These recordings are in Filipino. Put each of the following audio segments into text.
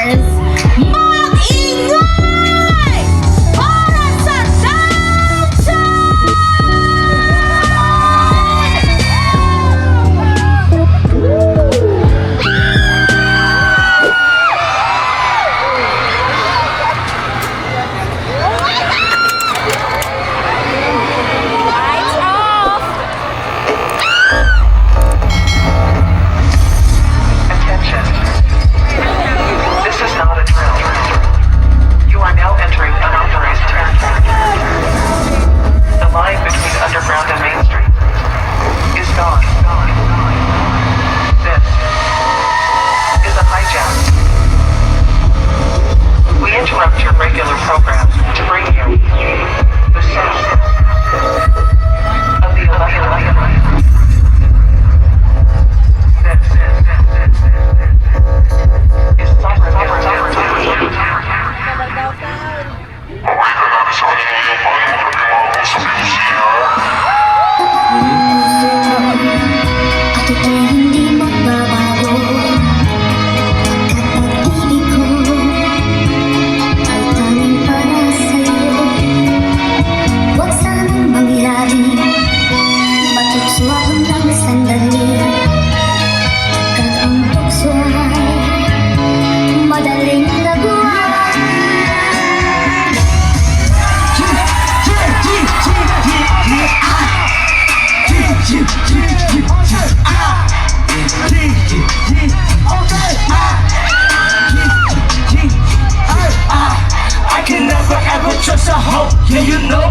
Stars. Mag-ingay para sa trust a hoe, yeah you know.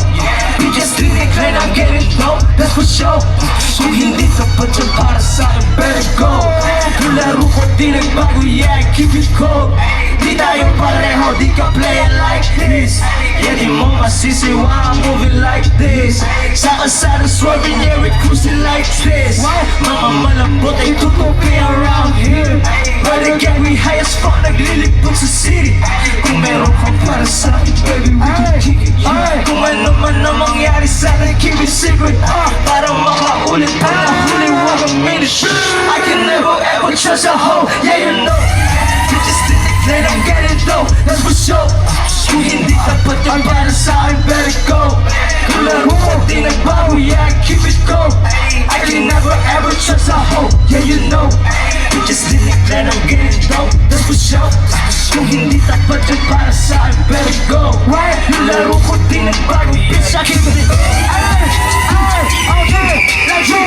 Bitches tiniklan ang getting low, that's for sure. Kung hindi tapat yung para sa akin, better go. Kung laro ko di nagbago, yeah, keep it cold. Di tayo pareho, di ka play like this. Yeah, di mo masisi why I'm moving like this. Sa kasada swerving, yeah, we cruising like this. Mga malambot ay tutupi around here. But again, we high as fuck, naglilipot sa city. Kung meron kang para sa akin, baby, we can kick it. Kung ano man na mangyari sa akin, keep it secret. Para makaulit pa na huli, wag a minute. I can never ever trust a hoe, yeah you know. Bitches tiniklan ang getting low, that's for sure. Kung hindi tapat yung para sa akin, better go. Kung laro ko di nagbago, yeah, keep it go. I can never ever trust a hoe, yeah you know. Bitches tiniklan ang getting low, that's for sure. Kung hindi tapat yung para sa akin, better go. Yung laro ko di nagbago, bitch, I keep it. Okay, let's go.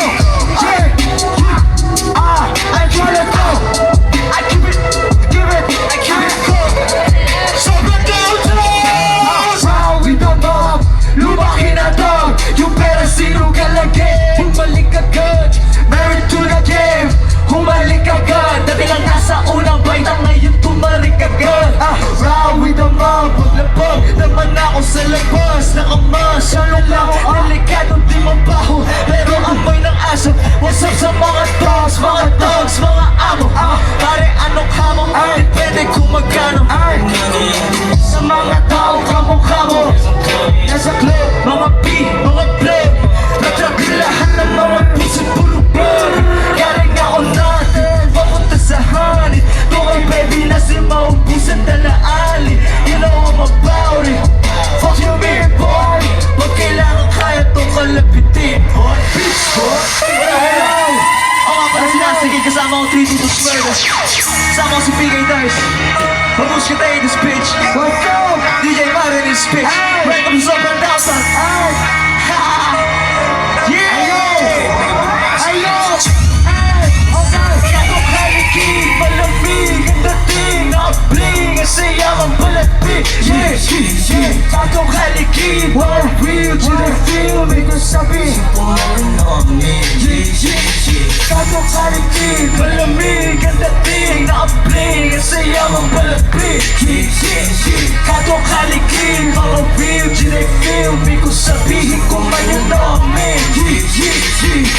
I try to go. I keep it, give it, I keep it cool. Sobrang down round with the mob, lumaki na dog. You better zero ka lagi. Bumalik agad, married to the game. Humalik agad, dati lang nasa unang baitang ngayon tumalik agad. Round with the mob, paglapag naman ako sa labas. Nakamasya lang, delikado di mabaho. Pero amoy ng aso, what's up sa mga dogs, mga amo. Pare anong hamon, depende kung magkano. Sa mga tao, kamukha mo. Nasa club, mga P, mga plug. Nagtragilahan ng mga puso, puro bug. Galing ako natin, papunta sa honey. Tukay baby na si maubusan dalaali. You know I'm about it. Fuck you me boy. Pag kailangan kaya itong kalapitin, boy. Bitch boy. Ako nga pala sinasagay kasama ko 3 to Swerve. Kasama ko si PK Dice. Babush kita in this bitch. Let's go. DJ Mario in this bitch. Right up sobrang dapat. Atong haligi, one real to the feel, make us sabi. Atong haligi, malamig ang dating, naka-bling, ang saya mong balabig. Atong haligi, mga real to the feel, make us sabihin kung man yung namin.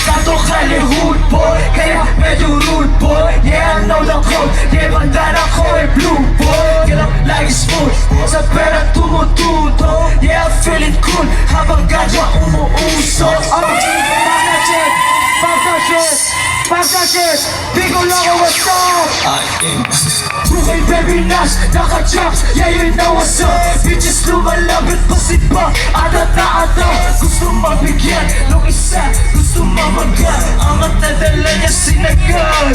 Atong Hollywood boy, kaya medyo rude boy. Yeah, I know the code, yeah, bandana ko ay blue boy. Kailang lagi smooth, sa pera tumututo. Yeah, I'm feeling cool, habang gadya umuuso. Pagka shit, di ko lang what's up. Bukay baby Nash, naka-chops, yeah you know what's up. Bitches lumalapit pa si pa, ata. Gusto mabigyan nung isa, gusto mamagat. Ang matadala niya sinagad.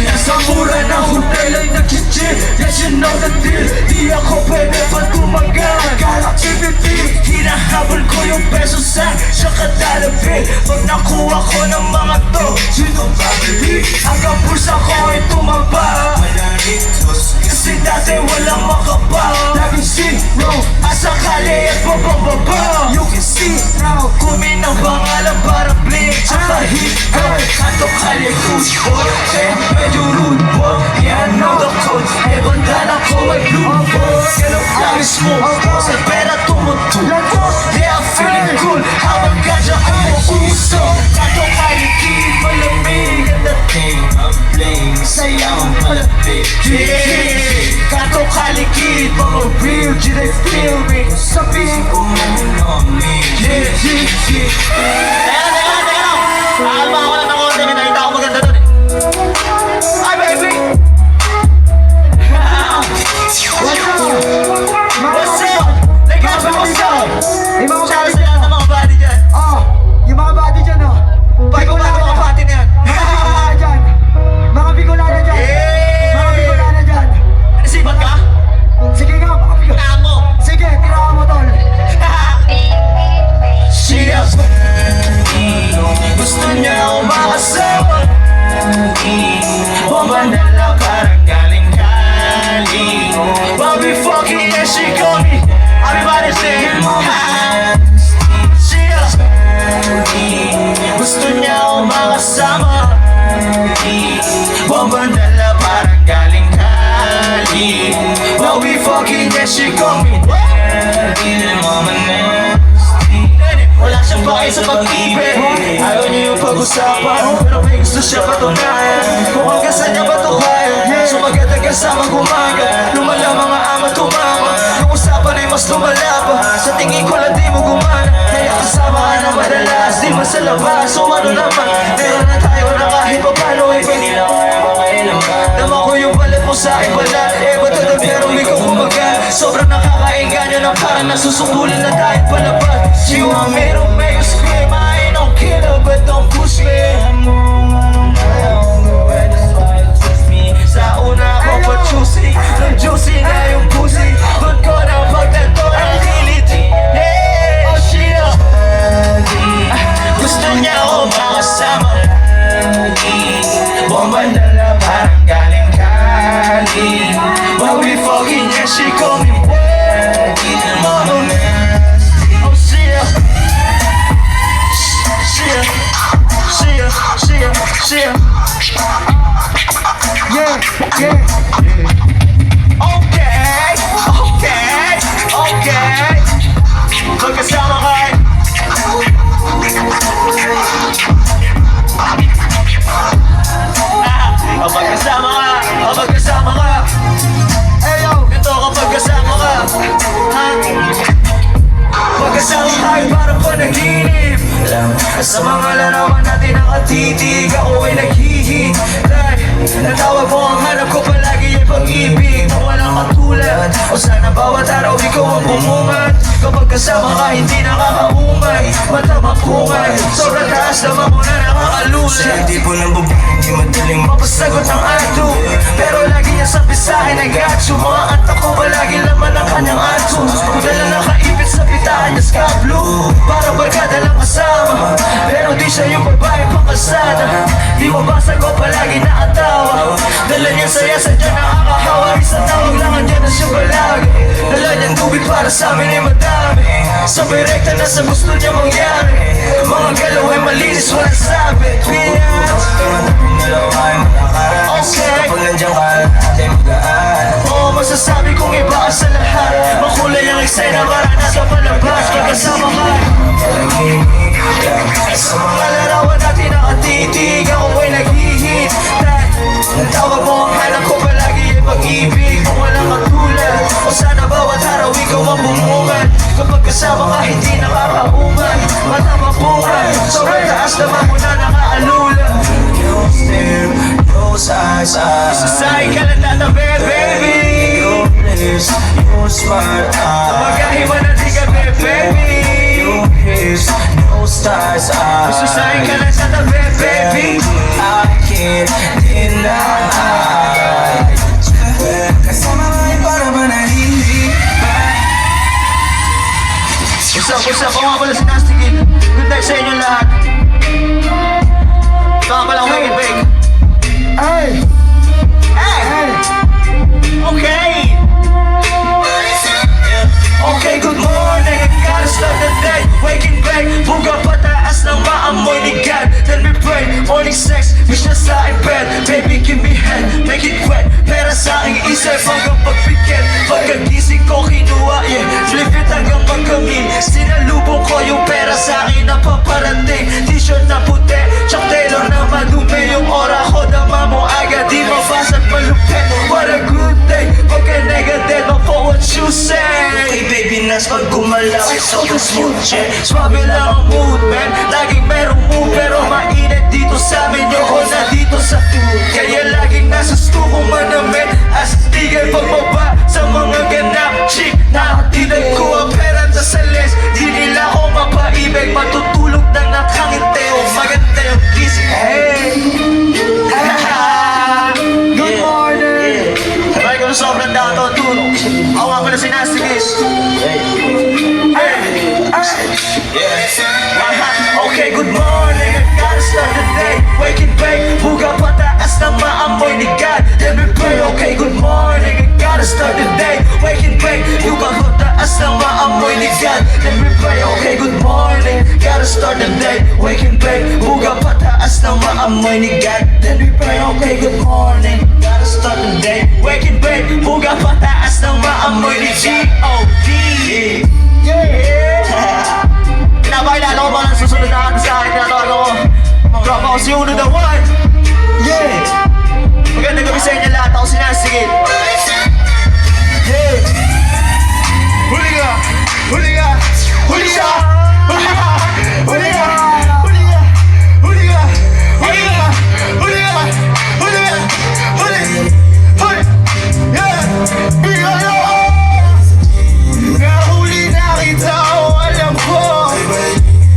Nasa mura na hotel ay nag-chill, yes you know the deal. Di ako pwede pa tumagal. Activity, hinahabol ko yung peso sa kadalabi. Pag nakuha ko ng mga to, sino babili? Hanggang pulsa ko ay tumaba. Kasi dati walang makapa. Laging zero, asakali at bababa. You can see now, kuminang pangalan para blink. Tsaka hit her, kanto kali who's boy. Eh, medyo rude boy, yeah I know the code. Eh, bandana ko may blue boy. Ganun lagi smooth, sa pera tumutulog. Yeah, I'm feeling cool, habang gadya umuuso. Kanto kali kid, malamig ang dating. Ang bling, sayang ang palapit. Yeah, kanto kali kid, mga real, do they feel me? Sabihin ko muna me. Yeah. Teka lang. Akalma ako lang ng konti, may nakita ako maganda dun eh. Hi baby! What's up? Nag-gaspa ko sa Yung mga Shout out body sa lahat ng mga body dyan. yung mga body dyan Bago mga body na yan. Mga Bicolana dyan. Mga Bicolana dyan. Nasibat ka? Sige nga, mga Bicolana. Amo. Sige, tirahan mo tol. Siya gusto niya ako makasama. Bumandala parang galing-galing. Bobby fucking yeah, she call me. Everybody say siya gusto niya ako makasama. Bumandala parang galing-galing. Bobby fucking yeah, she call me. Wala siyang bakay sa pag-ibig. Ayaw niya yung pag-usapan, pero may gusto siya patunayan. Kung hanggang saan niya ba ito kaya, sumagat ang kasama gumaga. Lumala mga ama tumama, yung usapan ay mas lumala pa. Sa tingin ko lang di mo gumana, kaya kasama ka na madalas. Di man sa labas, so ano naman, meron na tayo na kahit pa paano ay pwede lang kaya makailangan. Dama ko yung balat mo sa akin balat, eh ba't ito pero ikaw kumagal. Sobrang nakakainganyo na parang nasusukulan na tayo palabas. You want me to make you scream, I ain't no killer, but don't push me. Sa una ako pa-choosy, nung juicy na yung pussy. Doon ko na pagtanto ang kilit. Hey, oh shit. Gusto niya ako makasama. Bumandala parang galing-galing. But we fucking yeah, she call me Yeah. Okay. Magkasama ka eh. Kapag kasama ka. Hey yo. Ito kapag kasama ka. Ha? Pagkasama tayo parang panaginip. Sa mga larawan natin nakatitig, ako ay naghihintay. Natawag mo ang hanap ko palagi ay pag-ibig na walang katulad. O sana bawat araw ikaw ang bumungat. Kapag kasama ka hindi nakakaumay, mata mapungay, sobrang taas naman mo na nakakalulat. Siya di po ng babae, di madaling Mapasagot ng ato, pero lagi niya sabi sa'kin I got you. Mga kanta ko palagi laman ang kanyang ato. Dala nakaipit sa pitahan niya sky blue, para barkada lang kasama. Pero di siya yung babae pang kalsada. Di mabasa ko palagi nakatawa. Dala niya saya sadya nakakahawa. Isang tawag lang andyan na siya palagi. Dala niyang tubig para sa amin ay madami. Sabay rekta na sa gusto niya mangyari. Mga galaw ay malinis walang sabi. Okay. Kapag nandiyan ka, ating magaan. Oo, masasabi kong iba ka sa lahat. Makulay ang eksena para nasa palabas. Pagkasama ka sa mga larawan natin nakatitig, ako ay naghihintay. Natawag mo ang hanap ko palagi ay pag-ibig kung walang katulad. O sana bawat araw ikaw ang bumungan. Kapag kasama ka hindi nakakaungan, mata mapungay, sobrang taas naman mo na nakaalula. Stare, close eyes, Sasay ka lang tata bebe. stars are. Susahin ka na sa tabi, baby. I can't deny. Kasama mo ay para ba nalilibay? Usap, ako nga pala si Nasty Kid. Good night sa inyo lahat. Ito nga pala ang Wake and Bake. Ay! Hey! Okay! Okay, good morning. I gotta start the day. Wake and bake. Buga pataas ng maamoy ni God. Then we pray. Morning sex. Wish na sa aking bed. Baby, give me head. Make it wet. Pera sa aking isip hanggang pagpikit. Pagkagising ko kinuha, yeah. Flip it hanggang magkamil. Sinalubong ko yung pera sa akin na paparating. T-shirt na puti. Chuck Taylor na madumi. Yung aura ko dama mo agad. Di mabasag malupit. What a good day. Pagka negative ako what you say. Hey baby, nas pag gumalaw ay sobrang smooth, yeah. Swabe lang ang mood, man. Laging merong move, pero mainit dito sa amin. Yoko na dito sa food. Kaya laging nasa stuko manamit. Astigay pagbaba sa mga ganap chick. Nakatidag ko ang pera na sa les. Di nila ako mapaibig. Matutulog na nakangiti. O maganda yung gising. Hey! Good morning! Sabay ko na sobrang dato, dude. Ako nga pala si Nasty Kid. Okay, good morning. I gotta start the day. Wake and bake. Buga pataas ng maamoy ni God. Then we pray. Okay, good morning. I gotta start the day. Wake and bake. Buga pataas ng maamoy ni God. Then we pray. Okay, good morning. Gotta start the day. Wake and bake. Buga pataas ng maamoy ni God. Then we pray. Okay, good morning. Gotta start the day. Wake and bake. Buga pataas ng maamoy ni G.O.D. Yeah! Pinapakilala ko mga susunod na atin sa akin. Tinatawagan ko drop ako si Uno the One. Yeah! Magandang gabi sa inyo lahat. Ako si Nasty Kid. Yeah! Huli ka! Huli ka! Huli ka! Huli ka! Huli ka! Huli ka! Huli ka! Huli ka! Huli ka! Huli ka! Huli! Huli! Yeah! Bigyan ako! Nahuli na kita o alam ko.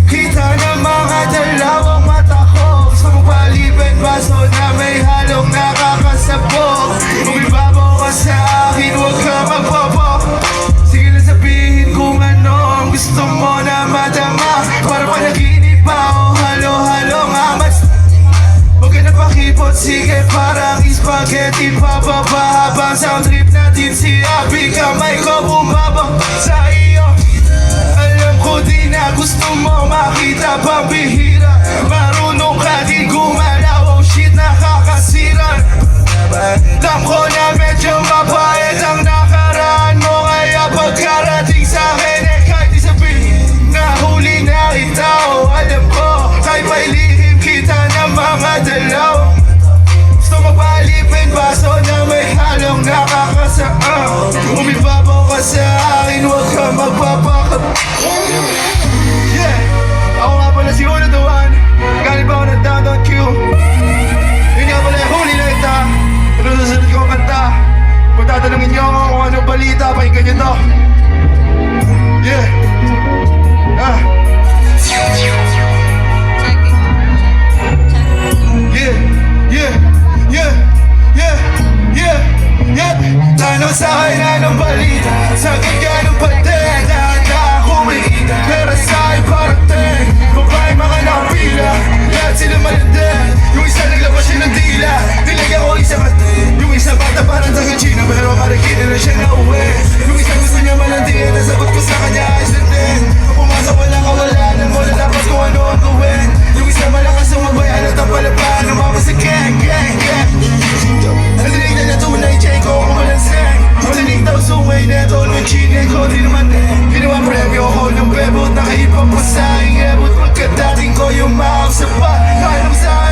Kita ng mga dalawang mata ko. Sa magpalibad baso na may halong nakakasabog. Kung ibabaw ka sa akin, huwag ka magpapok. Sige na sabihin kung ano ang gusto mo na madama. Para panaginip pa o halo-halong amas. Huwag ka napakipot, sige parang spaghetti pababa. Habang sound trip natin si Abby, kamay ko bumaba sa iyo. Alam ko di na gusto mo makita pang bihira. Marunong ka di gumalaw, oh shit nakakasira. Alam ko na medyo mapait ang nakaraan mo. Kaya pagkarating sa akin eh kahit di sabihin nahuli na kita o alam ko. Kahit may lihim kita ng mga dalaw. Gusto magpalipin baso na may halong nakakasaan. Umibabaw ka sa akin, huwag ka magpapakap. Yeah! Ako nga pala si Uno the One. Galing ba ako ng Downtown Q? Yun nga pala yung huli na ita. Pero susunod ko ang kanta. Kung tatanungin niyo ako kung anong balita, pakinggan niyo to. Yeah! Ah! Yeah! Yeah! Yeah! Yeah! Yeah! Yeah! Tanong sa akin anong balita. Sagot ka ng patena. Kumikita pera sa'yo parating. Babae mga nakapila. Lahat sila malandang. Yung isa naglabas siya ng dila. Nilagyan ko isa matin. Yung isa bata parang taga-China. Pero marikina na siya na uwi. Yung isa gusto niya malandin. Nasagot ko sa kanya ayos na din. Kung pumasok walang kawalan mo na dapat kung ano ang gawin. Yung isa malakas ang magbayan at ang palapan. Umama sa gang, gang, gang. Nadinig na natunay, chain ko kung malanseng. Malinig daw sungay neto nung chine ko. Di naman ginawa premyo ko ng bebot. Nakaipang pa sa aking ebot. Pagkadating ko yung mahal sa pa. Kahit sa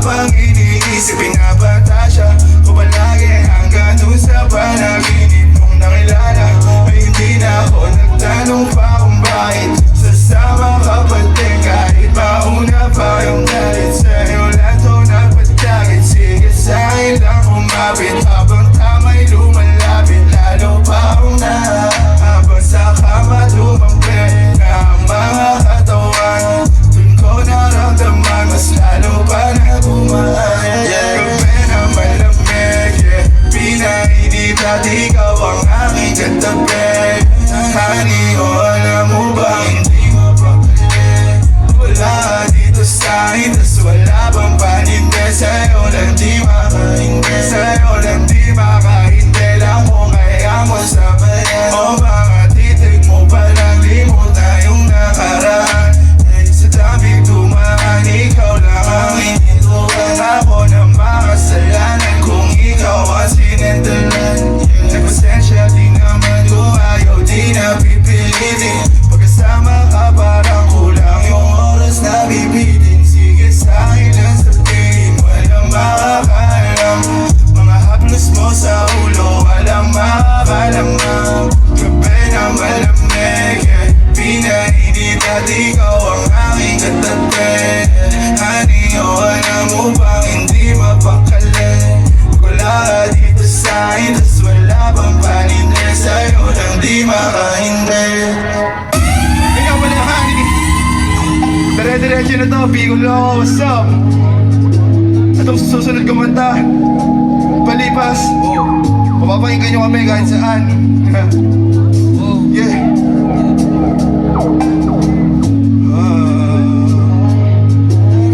pang iniisip, pinabata siya ko palagi hanggang dun sa panaginip mong nakilala. Ay hindi na ako nagtanong pa kung bakit sasama ka pa din kahit mauna pa yung galit sa'yo. Lahat to nagpatagit, sige sa'kin lang kumapit habang tama'y lumalapit. Lalo pa akong habang sa kama lumampi na ang mga katawan. Dun ko naramdaman mas lalo pa na bumaan. Gabi na malamig, pinainip at ikaw ang aking katabi. Honey, alam mo ba hindi mapakali? Wala ka dito sa'kin, tas wala bang paninde. Sa'yo lang di makahindi, sa'yo lang di makahindi. Lang mo kaya mo sabayan o mga titig mo palang limot na yung nakaraan. Sa daming dumaan, ikaw lang ang inintuan. Ako na makasalanan kung ikaw ang sinendalan. Pasensya di naman ko ayaw, di na pipilitin. Pagkasama ka parang kulang yung oras na bibitin. Sige sa'kin lang sabihin, walang makakaalam. Mga haplos mo sa ulo, walang makakalamam. Gabi na malamig, pinainip at ikaw ang aking katabi. Honey, alam mo bang hindi mapakali? Wala ka dito sa'kin, tas wala bang paninde. Sa'yo lang di makahindi. Ikaw pala, honey. Dire-diretso na to, pigol lang ako, what's up? Atong susunod kumanta, palipas, mapapakinggan nyo kami kahit saan. Yeah.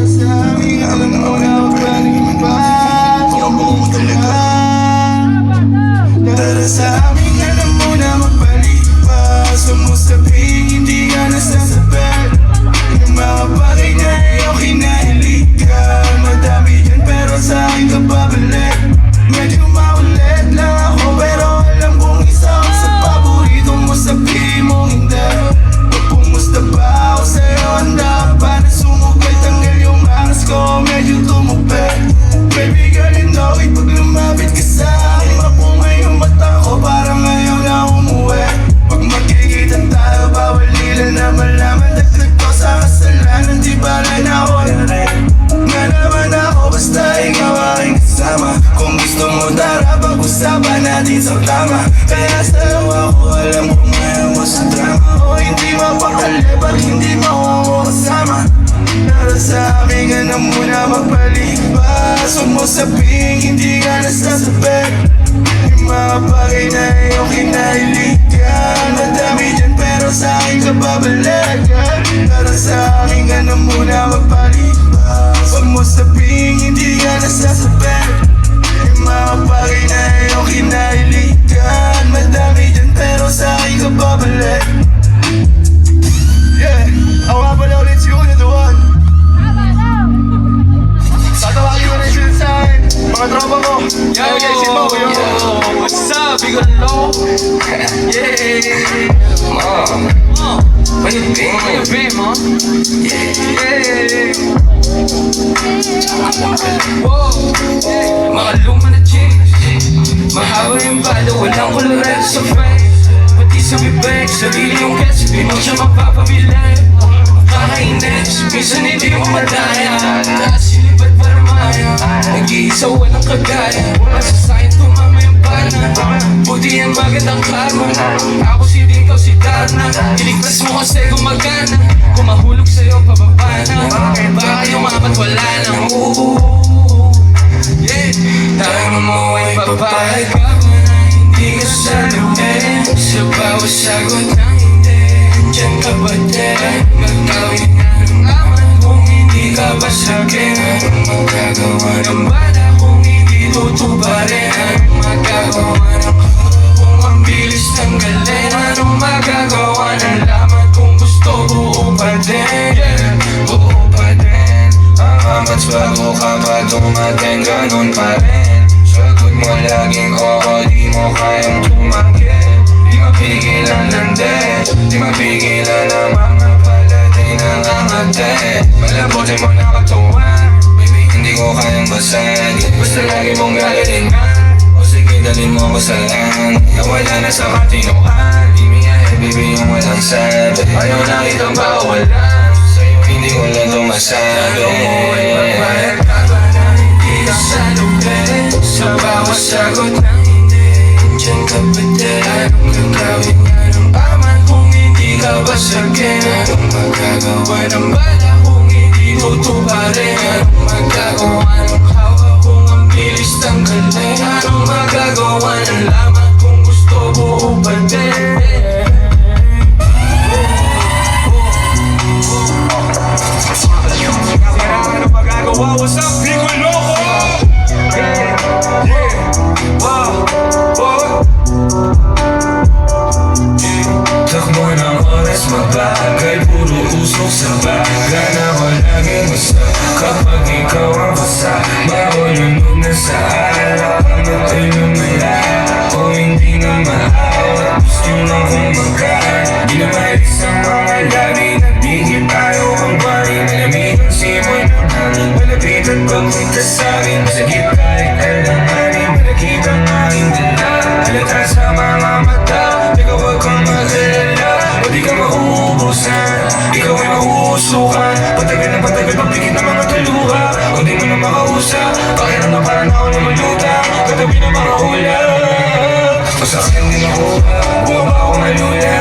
Sa amin, alam mo na magpalipas. Para sa amin, alam mo na magpalipas. Huwag mo sabihin, hindi ka nasasabit. Yung mga bagay na iyong kinahiligan. Madami dyan pero sa akin ka babalik. Medyo maulit lang ako pero alam kong isa ako sa paborito mo. Sabihin mo hindi. Pag pumusta ba ako sa'yo, handa pa na sumugay. Tanggal yung angas ko, medyo tumupit. Baby girl, you know it. Pag lumapit ka sa akin, mapungay yung mata ko. Parang ngayon na umuwi. Pag magkikita tayo, bawal nila na malaman. Dagdag ko sa kasalanan, di bala na ako na rin. Nga naman ako, basta ikaw aking kasama. Kung gusto mo tara, pag-usapan natin sa tama. Kaya sa'yo ako, alam kung ngayon mo sa drama. O hindi mapakali, pag hindi mo ako kasama. Para sa akin ka na muna magpalipas. Huwag mo sabihin, hindi ka nasasabit. Yung mga bagay na iyong kinahiligan. Madami dyan pero sa akin ka babalik. Para sa akin ka na muna magpalipas. Huwag mo sabihin, hindi ka nasasabit. Yung mga bagay na iyong kinahiligan. Madami dyan pero sa akin ka babalik. Yeah, ako nga pala ulit si Uno the One. Tatawagin ko na yung sila sa'kin, mga tropa ko. Yo, what's up, Bigol Low? Yeah. Where you been, man? Yeah. Whoa, yeah. Mga luma na chicks, mahaba yung balo, walang kolorado sa face. Pati sa bibig, sarili yung catch, di mo siya mapapabili. Kakainis, minsan hindi mo madaya. Taas silipat para maya, nag-iisa walang kagaya. Wala sa sa'kin tumama yung pana. Buti yan magandang karma. Ako si Din, ikaw si Darna. Iligtas mo kasi gumagana. Kung mahulog sa'yo, pababa na. Baka yung apat wala na. Yeah, tayo mo ay papayag ka ba na hindi ka salutin. Sa bawat sagot na hindi, dyan ka ba din? Magkawin na ng aman kung hindi ka ba sakin. Anong magagawa ng bala kung hindi tutuparin? Anong magagawa ng kung ang bilis tanggalin? Anong magagawa ng laman kung gusto buo pa din? Yeah, buo pa din. Mas bago ka pa dumating, ganun pa rin. Sagot mo laging oo, di mo kayang tumanggi. Di mapigilan ng di mapigilan ang mga palati ng angate. Malabutin mo na katuwa, baby hindi ko masagin. Basta lagi mong gagalingan, o sige dalhin mo ko sa langit. Nawala na sa katinuan, give me a hand baby yung walang sabi. Ayaw na kitang bawalan, sa'yo hindi ko lang ito masabi. Tanong mo ay magbayad ka ba na hindi ka salubin? Sa bawat sagot na hindi, dyan ka pwede. Anong gagawin nga ng aman kung hindi ka basagin? Anong magagawa ng bala kung hindi tutuparin? Anong magagawa ng hawa kung ang bilis tanggalin? Anong magagawa ng laman kung gusto buo pa din? Ano magagawa? What's up, Bicol Loco? Yeah, yeah, wow, wow. Takbo ng oras mabagal, puro usok sa baga na laging basta. Kapag ikaw ang basa, mahulunod na sa araw. Amatay lumala, o hindi na maawa. Gusto na kong magkaan, di na malis ang mga labi. Nagdigil tayo ang bari, malamig ang simoy ng hangin. Malapit at pagpunta sa'kin, masakit kahit alanganin. Malakit ang aking dala, halata sa mga mata. Ikaw wag kang mag-alala, o di ka mauubusan. Ikaw ay mahuhusukan, patagal na patagal, pagpikit ng mga taluha. O di mo na makausap, pakiram na parang ako na maluta. Katabi ng mga hula, o sa akin din nakuha, buha ba ako malula?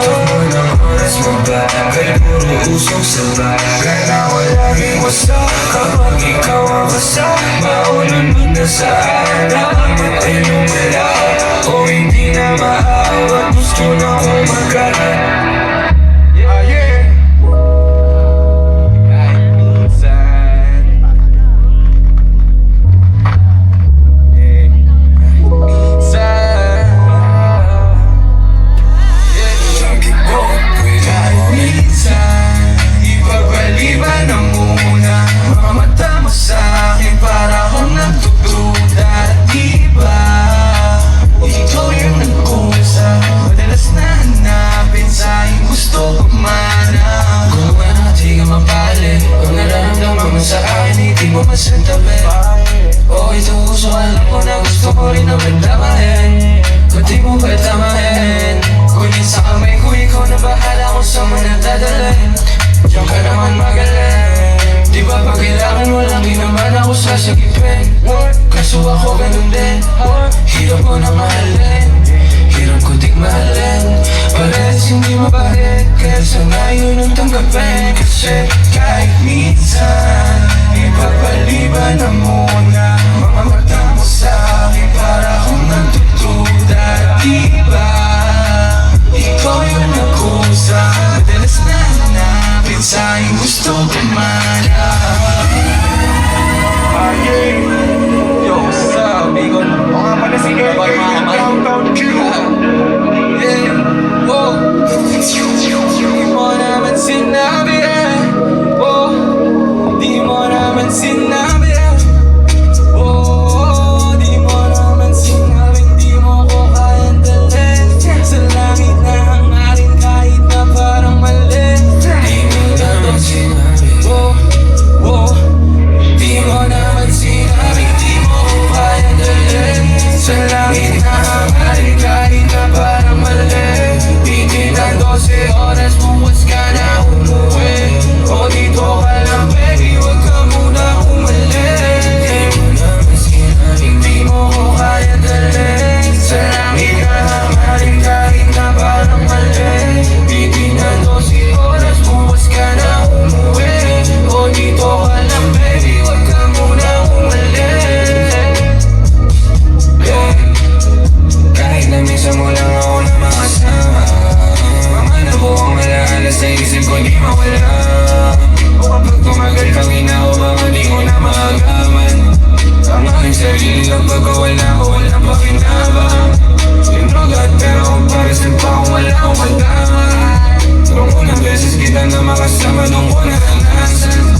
Takbo ng oras mabagal, puro usok sa baga na laging basta. Kapag ikaw ang basta, maulunod na sa araw. Amatay lumala, o hindi na maawa. Gusto na kong magkaroon. Sa akin, hindi mo masantabi. O ito uso, alam mo na gusto ko rin naman damahin. Kung di mo ba tamahin, kunin sa kamay ko, ikaw na bahala kung saan mo nadadalhin. Diyan ka naman magaling, di ba pag kailangan mo lang, di naman ako sasagipin. Kaso ako ganun din, hirap ko na mahalin, hirap ko dik mahalin. Parehas hindi mabait, kaya sana yun ang tanggapin. Kasi kahit minsan, ipapaliban na muna. Mga mata mo sa'kin para akong nagtutuda. Diba, ikaw yung nagkusa. Madalas na hanapin sa'yo gusto kumana. Yo, what's up, Bicol? O nga pala si Eke, yung Countdown Q. Yeah, oh. Di mo naman sinabi oh. Di mo naman sinabi oh. Di mo naman sinabi, di mo ko kayang dalhin. Sa langit na hangarin kahit na parang mali. Di mo naman sinabi Oh, oh. Di mo naman sinabi, di mo ko kaya dalhin. Sa langit na hangarin kahit na parang mali. Titinan 12 oras, buwas ka na umuwi. O dito ka lang baby, wag ka muna umalis. Di mo naman sinabi, di mo ko kaya dalhin. Sa langit na hangarin kahit na parang mali. Titinan 12 oras, buwas ka na umuwi. O dito ka lang baby, wag ka muna umalis. Yeah. Kahit na minsan mo lang ako na makasama, mga nabuong alaala sa isip ko di mawala. O kapag tumagal kami na ako, baka di ko na maagaman. Ang aking sarili lang pagkawala ko, walang pakinabang. Yung droga at pera ko para sa pa kung wala akong magdama. Nung unang beses kita na makasama, nung ko naranasan.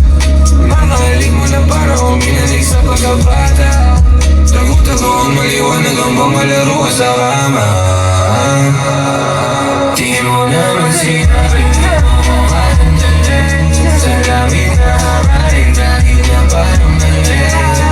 Mga halik mo na para uminalik sa pagkabata. Tago-tago ang maliwanag hanggang malaro ka sa kama. Di mo naman sinabi, di mo ko kayang dalhin. Sa langit na hangarin kahit na parang mali.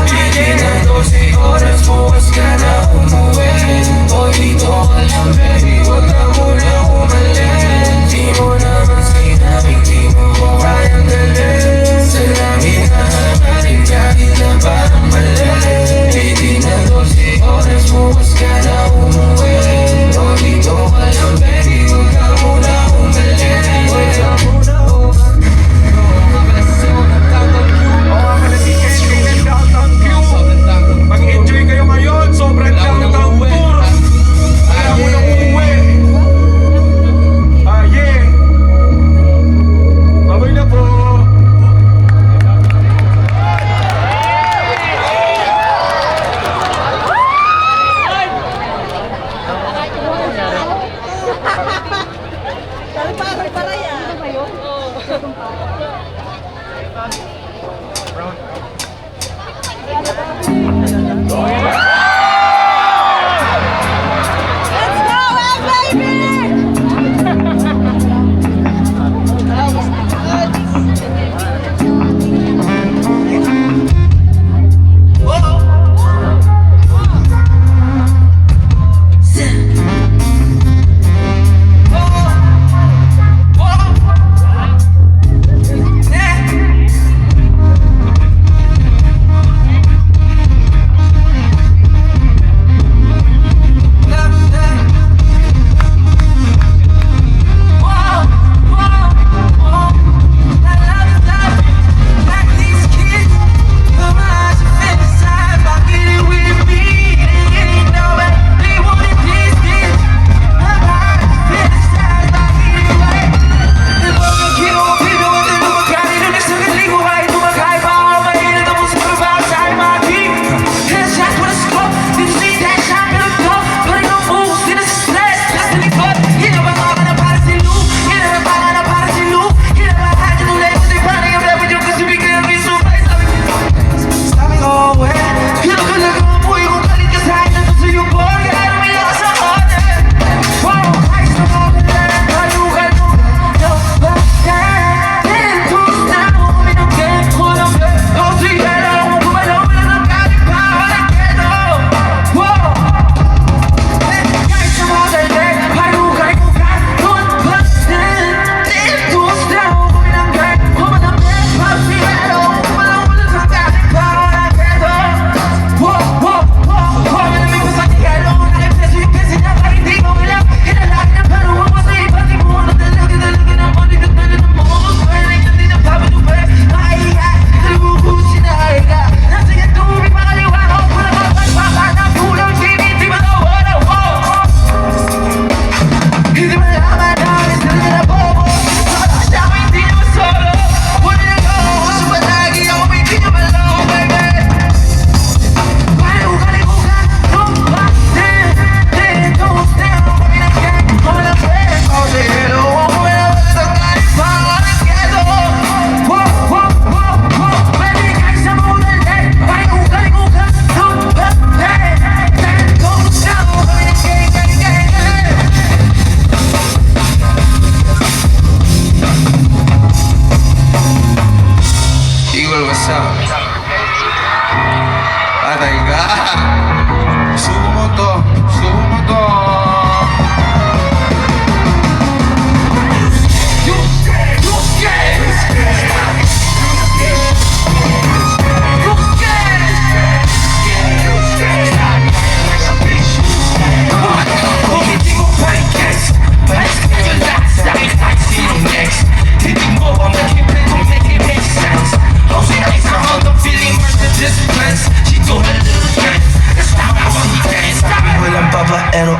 dance. She do her little dance. Stop it, dance. Walang babaero,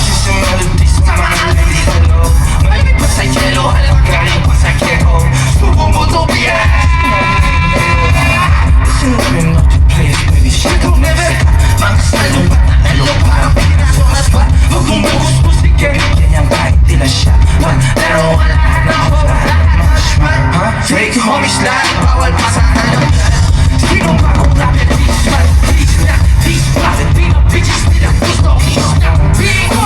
She's a melody sa mga ladies, hello. Malaki pa sa yelo, alam galing pa sa keho. Subo mo to biya. Listen up and not to play it, baby. She don't never mga style ba na elo, parang pinaso na spot. Huwag kumukus mo si Gary, ganyan kahit di na siya. Pero wala na ako, fake homies lang, bawal pa sa kanyang. Sino ba kung rapid beats man? Beats na, beats profit, Pino bitches nila gusto. Beats na, Pino.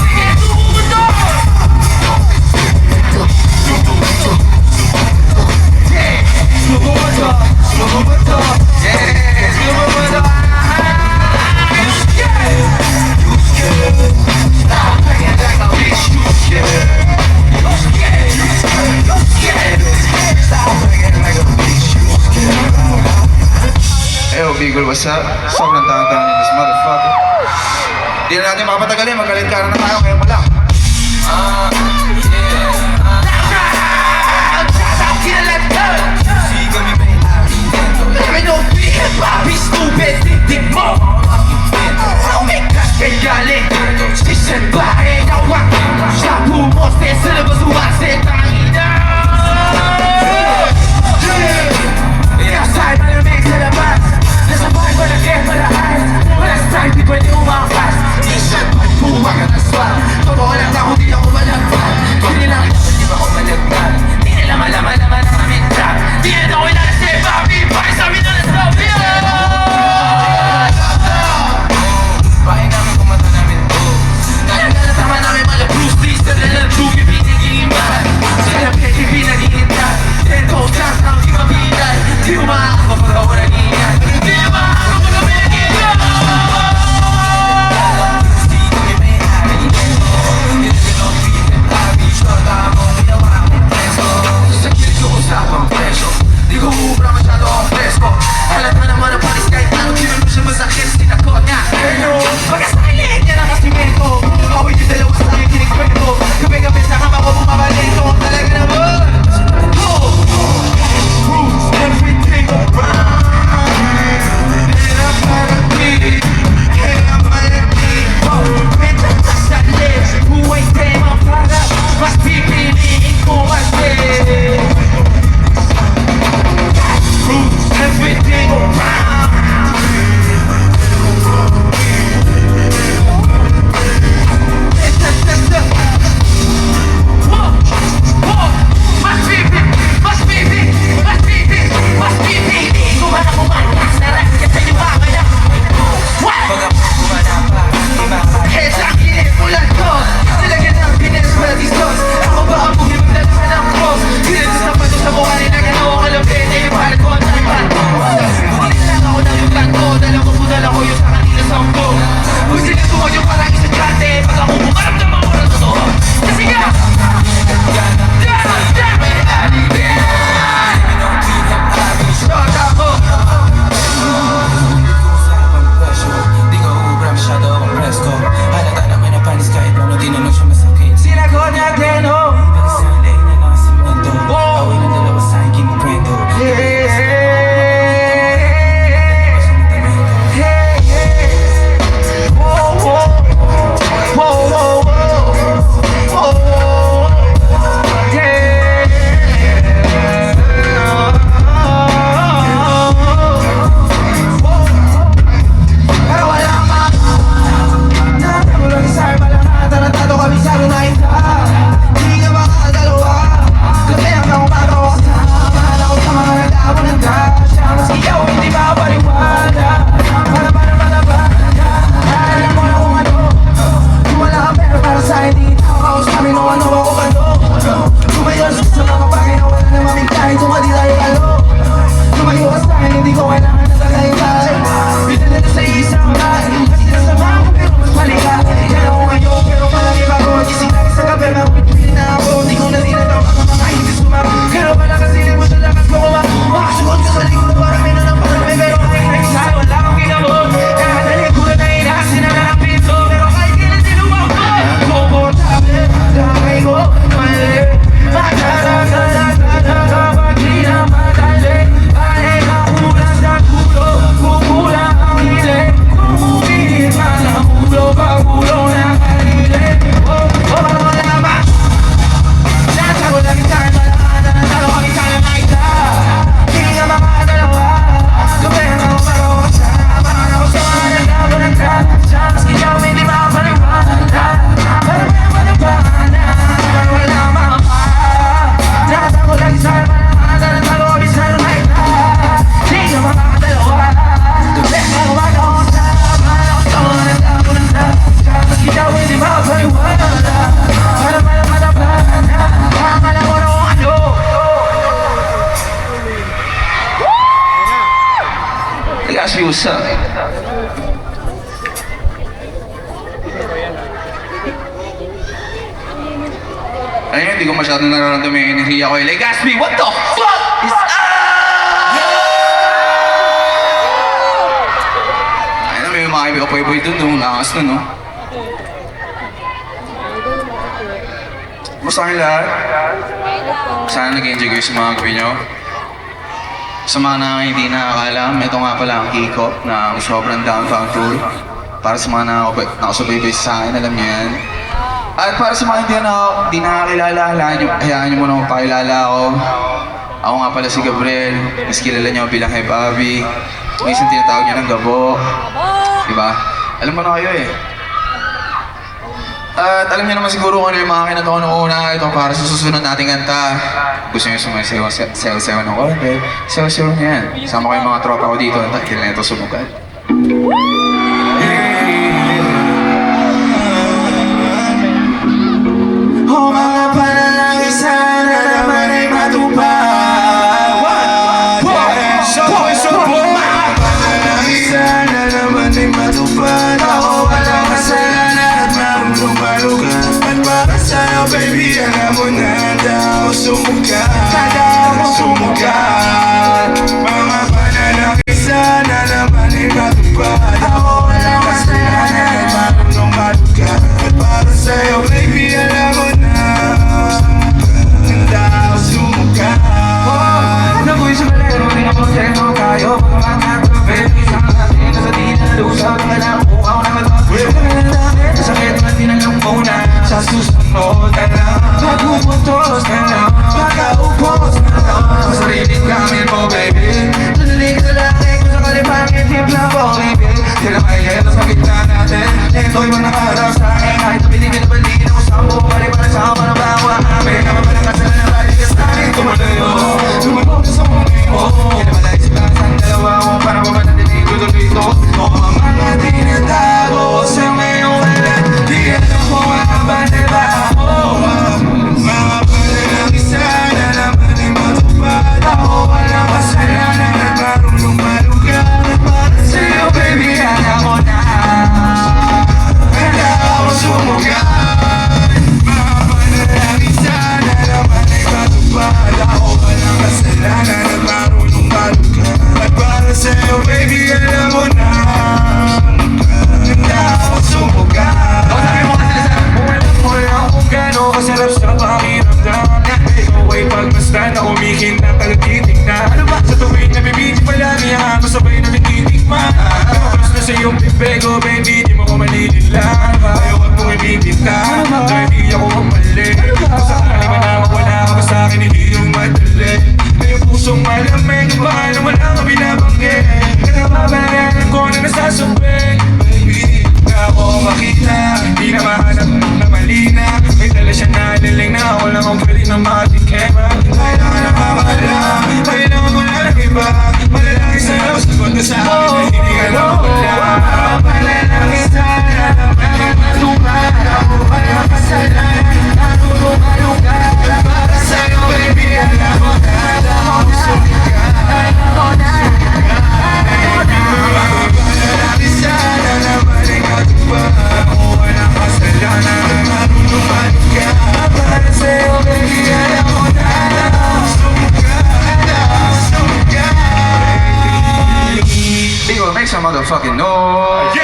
Sige, tubo mo to. Yeah, tubo mo to, tubo mo to. Yeah, tubo mo to. You scared, stop playing like a bitch, you scared. You scared, you scared, stop playing like a bitch, you scared. Eyo, Bigol, what's up? Sobrang tahan-tahan ni this motherfucker. Di na natin makapatagalin, magalit ka na tayo, kaya pa lang. Todo Gatsby, what's up? Ayun, hindi ko masyadong nararamdaman yung enerhiya ko. Like, Gatsby, what the fuck is up? Ayun, may mga kaibigan dun, no? Lakas na, no? Basta kayong lahat? Sana nag-enjoy kayo sa mga gawin nyo. Sa mga hindi nakakalam, ito nga pala ang K-Cop na sobrang downtown tour. Para sa mga nakasubaybay sa akin, alam niyo yan. At para sa mga hindi nakakilala, hayaan niyo muna magpakilala ako. Ako nga pala si Gabriel, mas kilala niyo bilang Hey Bobby. Minsan tinatawag niyo ng Gabo. Diba? Alam mo na kayo eh. At alam niyo naman siguro kung ano yung mga kinanta ko noong una. Ito para sa susunod nating kanta. Gusto niyo sumasayaw ng konti. Sayaw niyo yan. Sama ko yung mga tropa ko dito. Kailan ito sumugal. Oh, mga panalangin sana naman ay matupad. Mga panalangin sana naman ay matupad. Ako walang kasalanan at marunong malugan. At para sa'yo, baby, alam mo na daw sumukat. Mga panalangin sana naman ay matupad. Ako walang kasalanan at marunong malugan. At para sa'yo, baby, alam mo na daw sumukat. Nabuhay sa balero, di na po sa'yo tayo. Pagkamangat ko, baby, isang natin na sa di na lusaw. Alam ko ako na matapos. Sakit man din ang muna. Sa susunod na lang, magpupuntos na lang, magkaupos na lang. Masariling gamit mo, baby. Tunulig sa laki ko sa kalipangin, timpla ko, baby. Sila kaya sa gitna natin. Ito'y mga araw sa akin. Kahit napinigil balin ako sa buhay, para sa ako na bawa amin. Naman pala kasalanan na balik ka sa akin. Tumatayo, tumagod sa muli mo. Kinamalay sila sa dalawa mo, para mamanatin ko tuloy ito. O mga tinatago sa mayong walat. Di alam ko ang ba ako. Mga panalangin sana naman ay matupad. Ako walang kasalanan at marunong malugan. At para sa'yo, baby, alam mo na kaya ako sumugat. Mga panalangin sana naman ay matupad. Ako walang kasalanan at marunong malugan. At para sa'yo, baby, alam mo na kaya ako sumugat. Gano'n kasarap sa pakiramdam. Ikaw ay pagmasdan na umikin na kalatiting na. Ano ba? Sa tuwing nabibiti palagi ako sabay na nagtitikman. Tapos na sa iyong pipego, baby, di mo ko malililang. Ayaw wag mong ibibita, dahil di ako mamali. Kung sakali man na wala ka pa sa'kin, hindi yung madali. May pusong malamig, baka na wala ka binabanggit. Kanababayaran ko na nasasabing, baby, na ako makita. Di na mahanap na malina. May dala siya na liling na wala kang pwede na matikim. Kailangan na makalam, kailangan ko na lang iba. Malalaki sa'yo, sagot ka sa akin na hindi ka na wala. Malalaki sana, naman matupad. Ako walang kasalanan, narunong malugan. Para sa'yo, baby, alam mo na ako sumikat. Malalaki sana naman ay matupad. Ako walang kasalanan, marunong malugan. Para sa'yo, baby, alam mo na ako sumukat. Digo, make some motherfucking noise!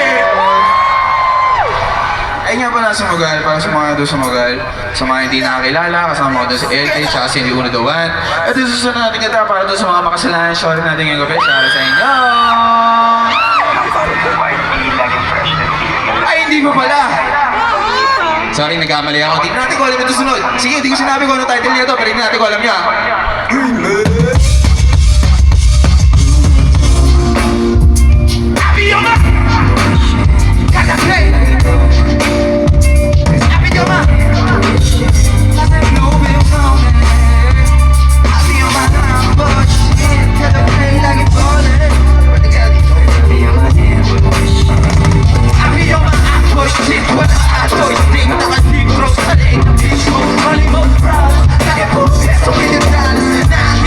Ay nga pala sumugal, para sa mga doon sumugal, sa mga hindi nakakilala, kasama ko doon si LK, tsaka si Hindi Uno Dawan. At yung susunod natin kita para doon sa mga makasalanan, short natin ngayong gabi, para sa inyo! Ay, hindi mo pala! Sorry, nagkamali ako. Hindi natin ko alam ito sunod. Sige, hindi ko sinabi ko ano title niya to, pero hindi natin ko alam niya.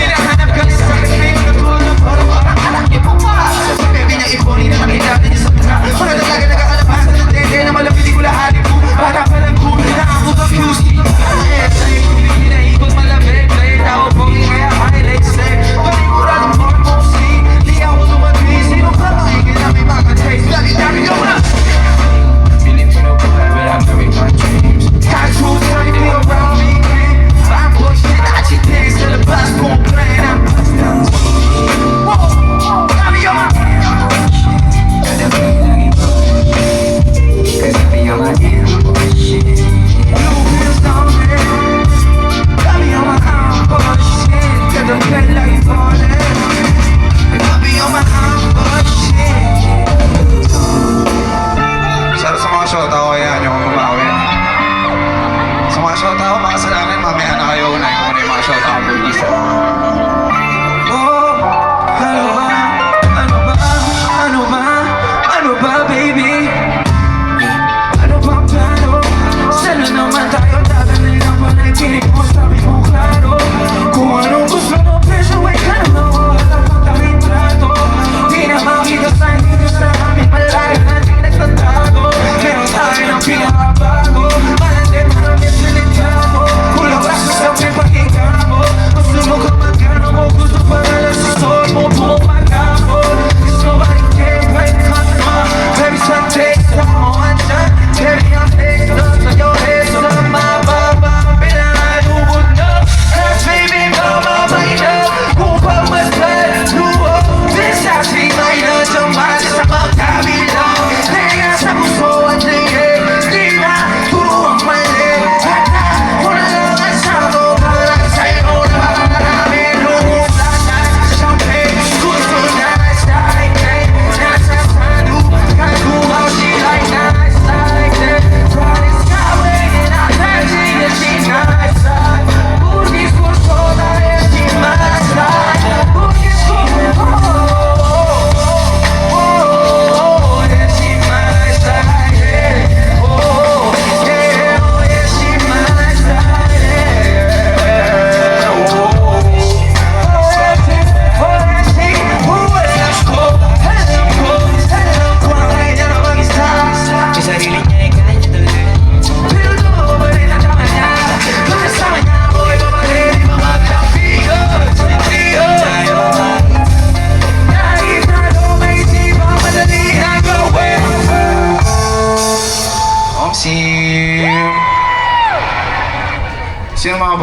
Hinahanap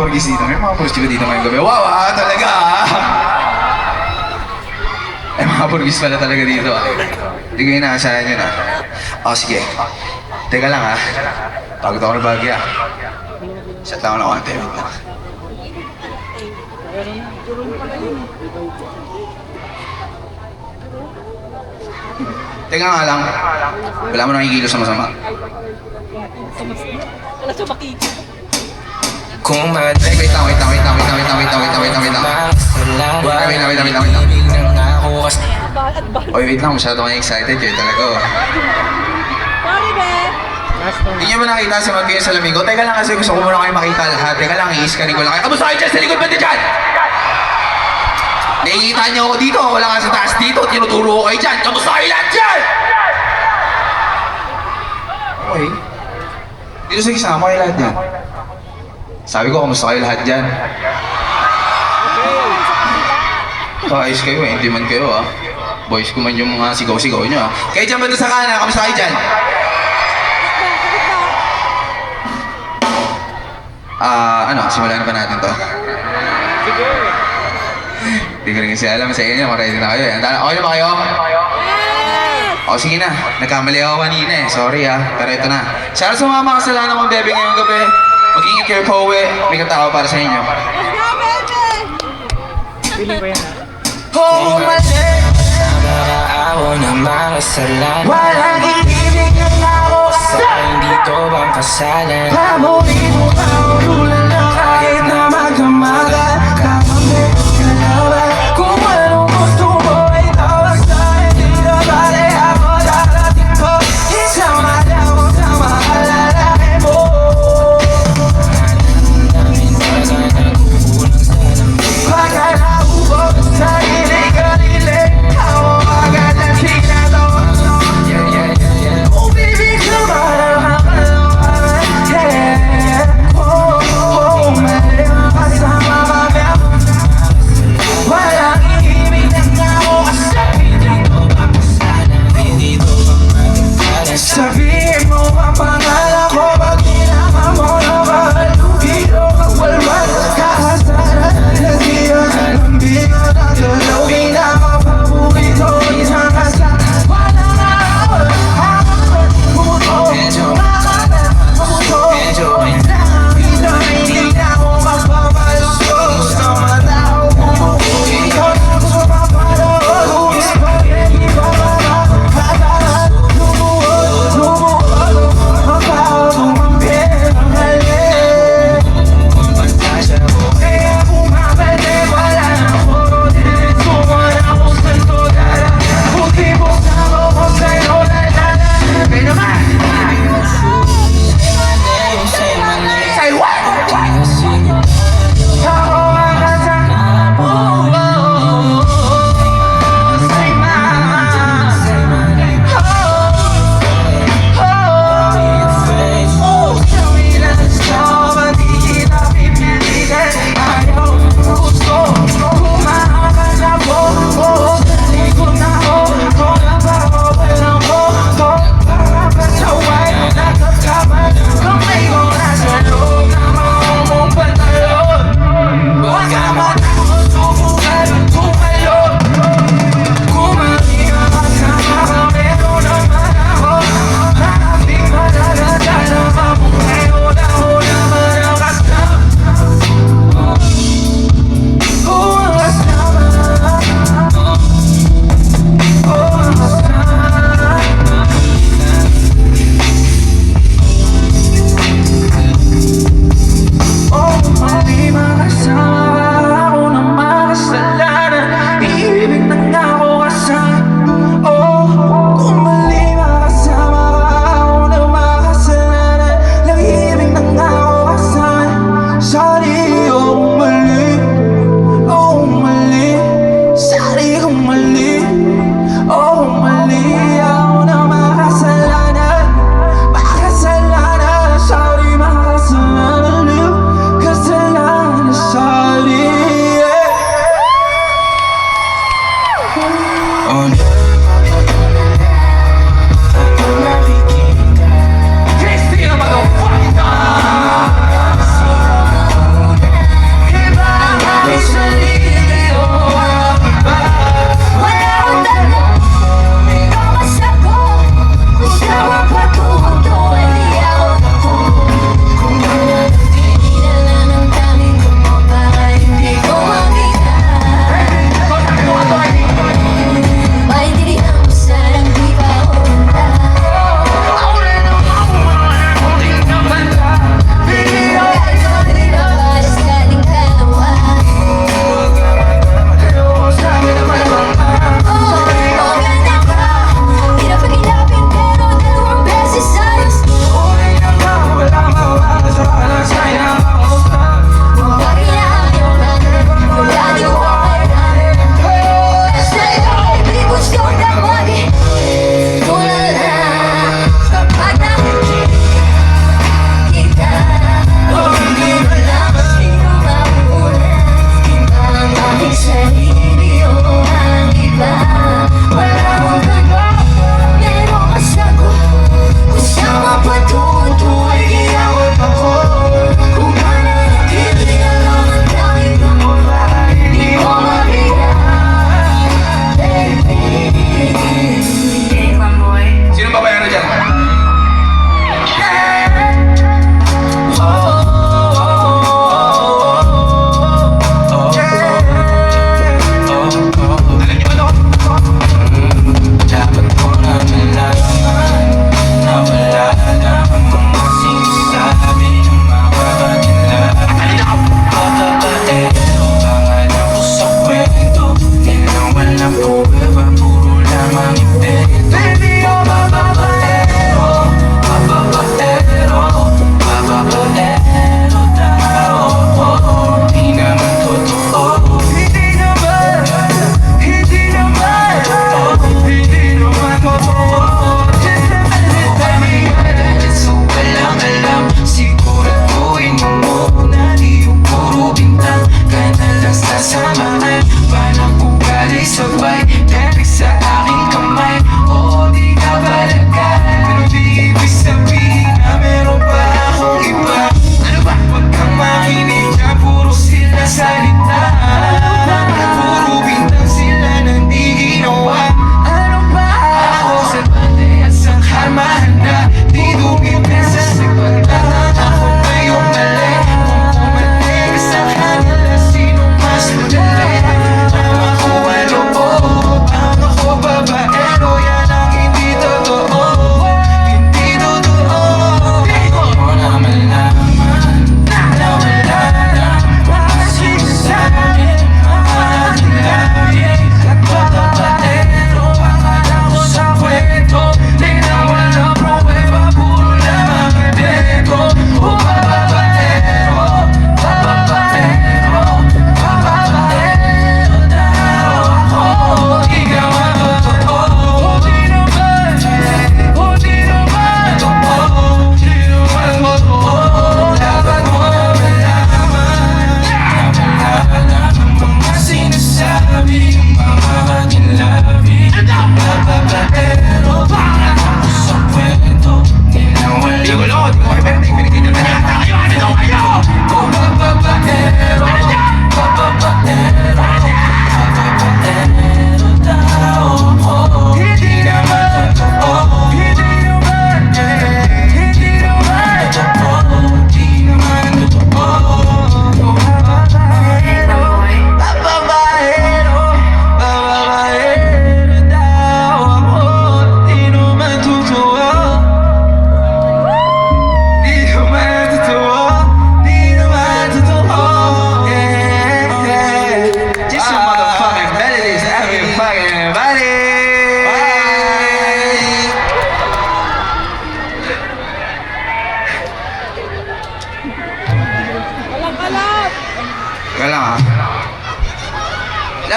purgis dito. May mga purgis dito ngayong gabi. Wow, talaga May mga purgis pala talaga dito Hindi ko inaasahan yun sige. Teka lang Pagod ako na bagya. Shut down ako ng tebit na. Teka nga lang. Wala mo nakikilos sa masama. Wala siya makikita. Kung Wait lang. Wait lang. Oy, wait lang. Masyado kang excited kayo talaga Sorry, be. Hindi niyo ba nakita si Magkayo sa Lamigo? Teka lang kasi gusto ko muna kayo makita lahat. Teka lang, i-scanin ko lang kayo. Kamusta kayo dyan? Sa likod ba dyan? Nakikita niyo ako dito. Wala nga sa taas dito. Tinuturo ko kayo dyan. Kamusta kayo lahat dyan? Okay. Dito sa isama kayo lahat dyan. Sabi ko, kamusta kayo lahat dyan? Ayos kayo hindi man kayo Boys ko man yung mga sigaw-sigaw nyo Kayo dyan ba doon sa kanan? Kamusta kayo dyan? Simulan pa natin to. Sige. Hindi ko rin kasi alam sa inyo, ready na kayo Okay na ba kayo? Sige na, nagkamali ako kanina Sorry pero ito na. Sana sa mga makasalanan mong bebe ngayong gabi, mag-ingat kayo pa uwi. May katao para sa inyo. Kung mali nakakaawa ng mga kasalanan, walang ibig ng ako sa dito bang kasalan. Paborito mo ang ulan na kahit na magkamagal. Kamami kalaban kung anong gusto mo ay tawag sa hindi na bale ako darating ko. Isama daw sa mahalalaki mo. Namin baga nagkukulang sa lamig. Pagkalaw ko sa ilig-alilig, ako agad ang sinatawa. Oh baby, kumara ka pa naman.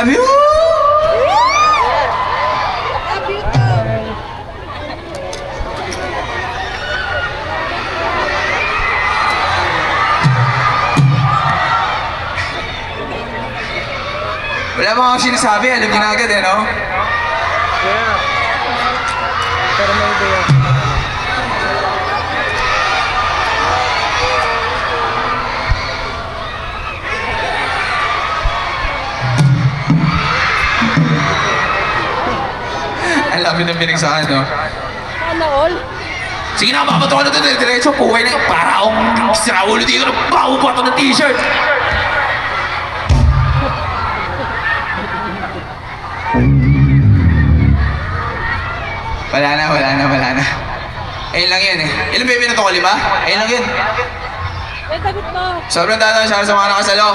love you! Love you too. Wala mo akong sinasabi, alam niyo na agad eh, no? Ang lapit ng pinagsahan, no? Sana all. Sige na, makabato ka na doon. Diretso, puway na. Para akong siraulo dito. Bago pa ito ng t-shirt. Wala na. Ayun lang yun eh. Ilan ba yung pinato ko? 5? Ayun lang yun. May sagot mo. Sobrang tatang siya sa mga nakasalo.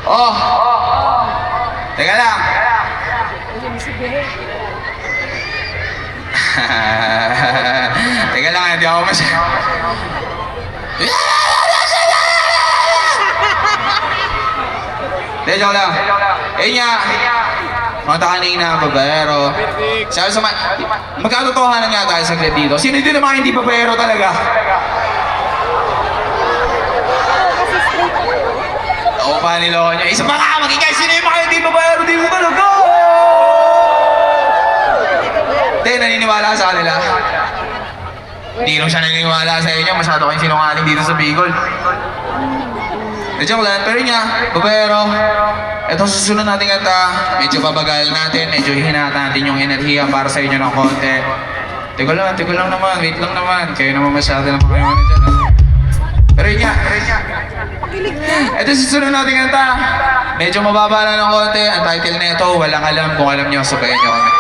Oh! Teka lang. Teka lang, hindi ako Hindi, joke lang. Ayun nga. Mga kanina, babaero. Sabi sa magkatotohanan nga tayo sa dito. Sino din naman hindi babaero talaga? Ako pa niloko nyo. Isa pa nga, magigay. Sino yung mga hindi babaero? Di mo talaga! Hindi, naniniwala sa kanila. Hindi rin siya naniniwala sa inyo. Masyado kayong sinungaling dito sa Bicol. Joke lang, pero nga, babaero. Ito susunod natin kanta. Medyo babagal natin, medyo hihinata natin yung enerhiya para sa inyo ng konti. Teko lang naman, wait lang naman. Kayo naman masyado na kayo ano dyan. Pero yun nga. Ito susunod natin kanta. Medyo mababa na ng konti. Ang title na ito, walang alam. Kung alam nyo, sabayin nyo kami.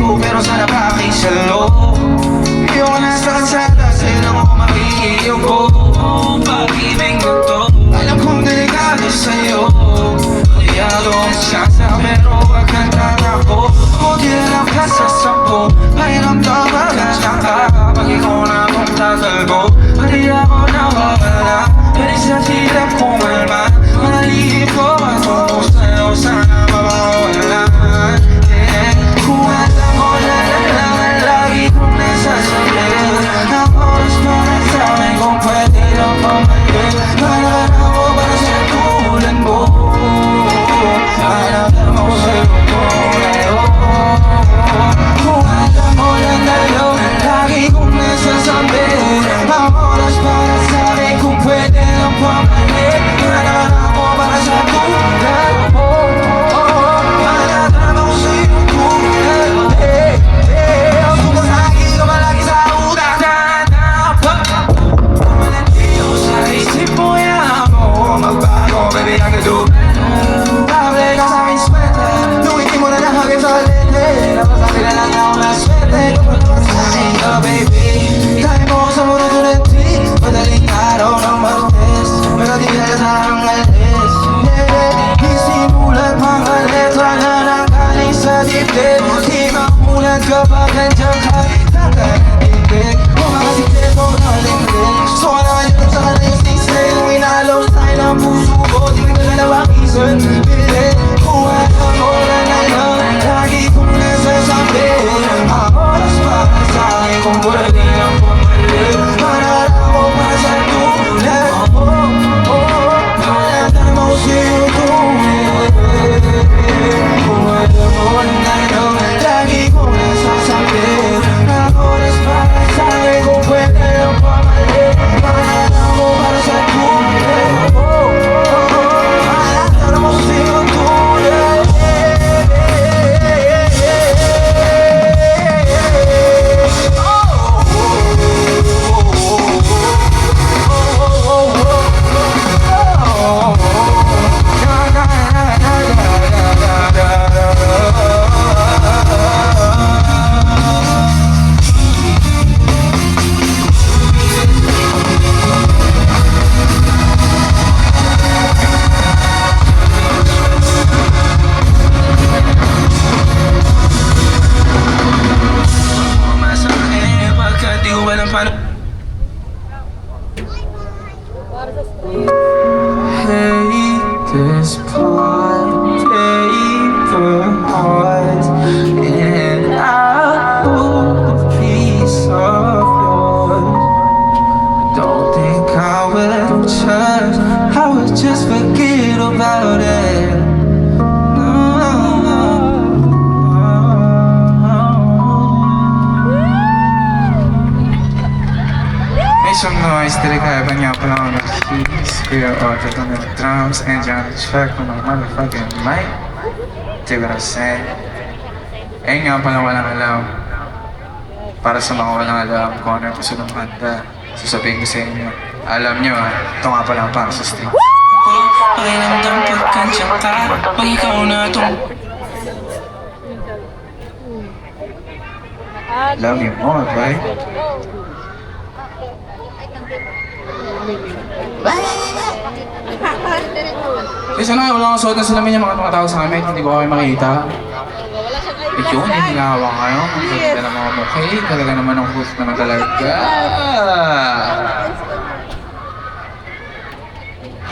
Pero sana pakisalo yung nasa kalsada sa'yo lang ako makikiyong ko. Pag-ibig na to alam kong delikado sa'yo. Liyado ang siyasa pero wag kang tatakbo. Kung dilam ka sa 10 pakiramdaman na siya ka. Pag ikaw na kung tatalbo pati ako nawawala. Pwede sa silap kumalma. Manalihip ko patungo sa'yo. Sana mabawalan. Kung alam mo lang lagi kong nasasabi ang oras para sa'kin kung pwede lang pamalik. Hanagan ako para sa tulad mo. Hanagan ako sa'yo ngayon. Kung alam mo lang lagi kong nasasabi ang oras para sa'kin kung pwede lang pamalik. Hanagan ako para sa tulad mo. Hanagan ako sa'yo. Baby, I can do Pablik ka sa'king swerte nung hindi mo na nahagin sa lente. Napasabi na lang ako na swerte kapag naman sa'kin ka, baby. Dahil mo sa muro durante madaling araw ng Martes. Magkatila ka sa'king alis. Di sinulat mga letra na nanggaling sa dibdib. Di mamulat kapag nandiyan ka itanggal ng dibdib. Kung makasikreto na limlim. So ka naman yun sa kaling singsay. Nung inalaw sa'yo ng puso ko di ko dalawang isan. Pilit kung alam mo lang lagi kong nasasabi ang oras para sa'kin kung pwede lang pumalik. Hanagan ako para sa tulad mo. Hanagan mo sa'yo tulad. Kung alam mo lang lagi kong nasasabi Hate this part, paper heart, and I hold a piece of yours. Don't think I would trust, I would just forget about it. Make some noise, dirigay ba niya pala ako ng keys? Kuya Otto to the drums, and John check on the motherfucking mic. See what I'm saying? Eh nga pala walang alam. Para sa mga walang alam kung ano yung gusto ng kanta, sasabihin ko sa inyo. Alam nyo ito nga pala ang para sa stage. Pakiramdam pagkansya ka, pag ikaw na itong Love you more, boy. Eh sana wala akong suot na salamin yung mga tumatawag sa amin, hindi ko kayo makita. Eh yun, hindi nahawa kayo. Ang ganda ng mga mukha eh, talaga naman ang host naman talaga.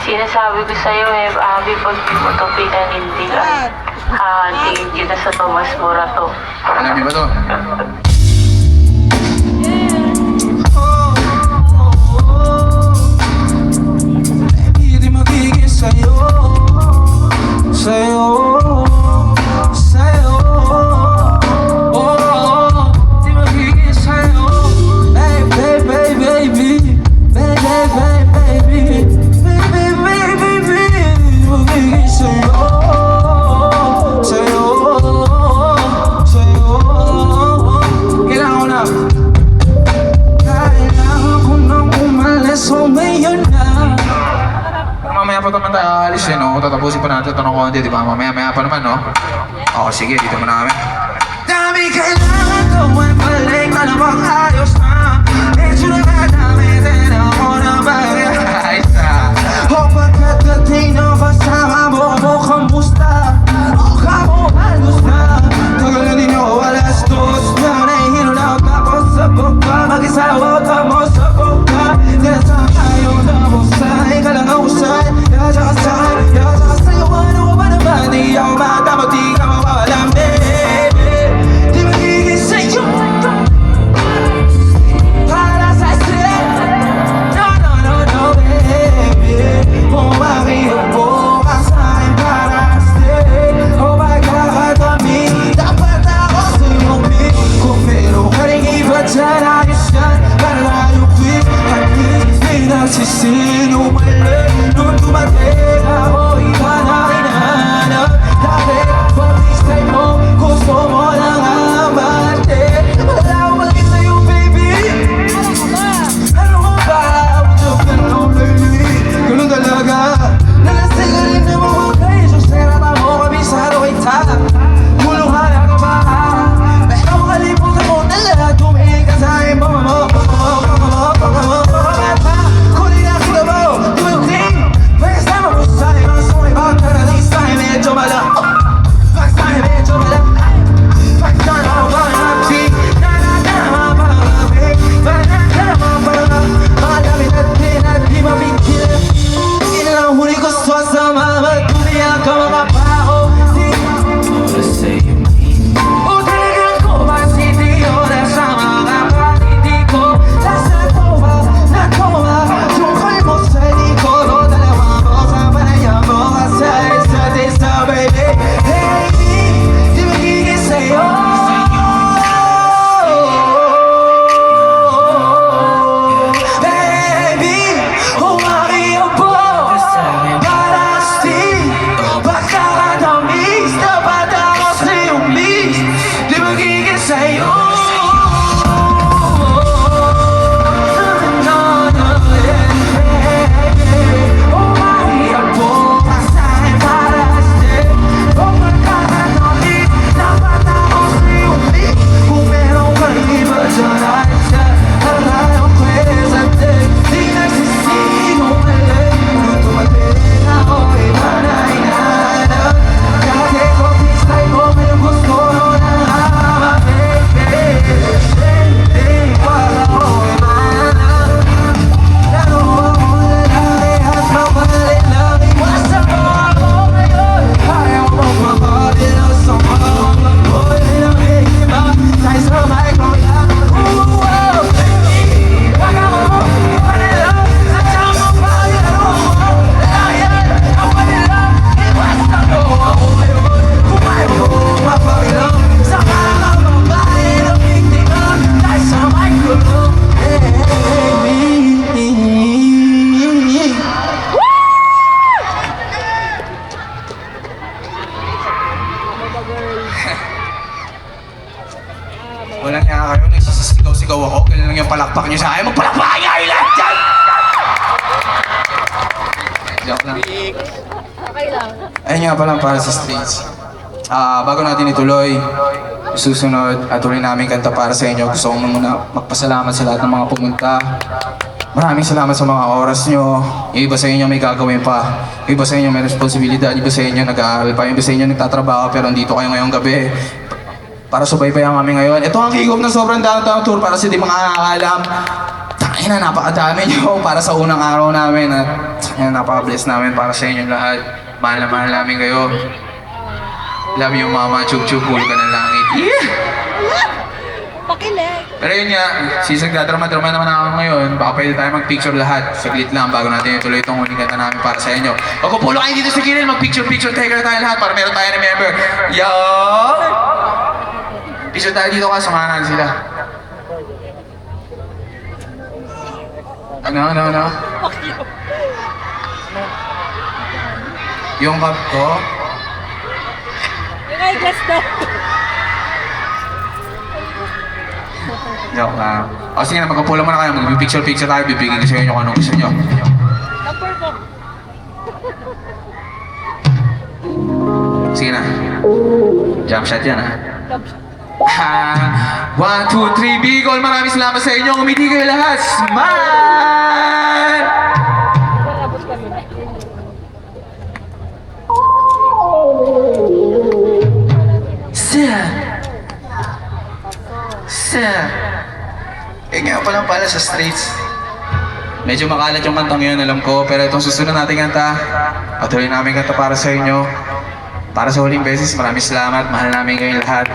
Sinasabi ko sa'yo Abby, pag di mo ito pinanindigan, hahantingin kita sa Tomas Morato. Alam niyo ba to? Baby, di magiging sa'yo, sa'yo, sa'yo. Oh, di magiging sa'yo. Hey, baby, baby, baby, baby, baby, baby, baby, di magiging sa'yo, sa'yo, sa'yo. Kailangan ko na. Kailangan ko nang umalis, so ngayon na. Pero mamaya pa naman tayo aalis eh, no? Tatapusin pa natin ito ng konti, di ba? Mamaya pa naman, no? Oo, sige, dito muna kami. Dami kailangan gawin, balik na namang ayos na. Medyo na kadami, din ako na bagay. Ayos na. O pagkatating na kasama mo, kamusta? O kamuhalos na. Tagal na ninyo, alas dos na. Nahihilo na ako sa boka. Mag-isawa ka mo sa boka. Kaya sa ayaw na busay, ka lang ang usay. Yasa ka sa'yo, ano ko ba naman? Di ako matapot, di ka mawawalam, baby. Di magiging sa'yo para sa Joke lang. Okay lang. Ayun nga pala para sa streets. Bago natin ituloy, susunod at tuloy namin kanta para sa inyo. Gusto ko muna magpasalamat sa lahat ng mga pumunta. Maraming salamat sa mga oras nyo. Yung iba sa inyo may gagawin pa. Yung iba sa inyo may responsibilidad. Yung iba sa inyo nag-aaral pa. Yung iba sa inyo nagtatrabaho pero andito kayo ngayong gabi. Para subaybayan kami ngayon. Ito ang kick-off ng sobrang downtown tour para sa di mga nakakalam. Tangina, napakadami nyo para sa unang araw namin. At napaka-bless namin para sa inyo lahat. Mahal na mahal namin kayo. Love you mama, chub-chub, huli ka ng langit. Yeah! Pakilig. Pero yun nga, sisag drama-drama naman ako ngayon. Baka pwede tayo mag-picture lahat. Saglit lang bago natin ituloy itong huling kanta namin para sa inyo. Magpupulo kayo dito sa gilid, mag-picture-picture taker tayo lahat para meron tayo na member. Yo! Picture tayo dito ka, samahan natin sila. Ano? Yung cup ko, Yung eyeglass daw. joke lang. O sige na, magpupulo muna kayo, mag-picture-picture tayo, bibigyan ko sa inyo kung anong gusto nyo. Number po. Sige na. Jump shot yan ha. Love shot. 1, 2, 3, Bicol! Maraming salamat sa inyo! Umiti kayo lahat! Smile! Marabot kami. Sir! Eh ngayon pa lang pala sa streets. Medyo makalat yung kantang yun, alam ko. Pero itong susunod natin kanta, patuloy namin kanta para sa inyo. Para sa huling beses, maraming salamat. Mahal namin kayong lahat.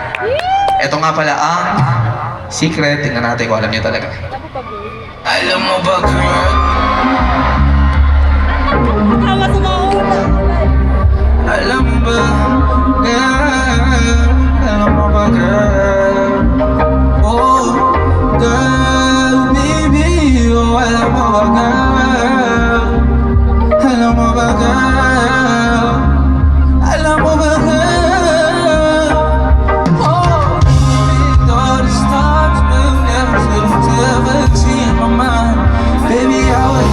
Ito nga pala ang secret. Tingnan natin kung alam niyo talaga. Alam mo ba, girl? Tawa sa mga una. Alam mo ba, girl? Alam mo ba, girl? Oh, girl, baby. Oh, alam mo ba, girl? Alam mo ba, girl? Alam mo ba, girl? Oh, with all the stars, we'll never see in my mind. Baby, I was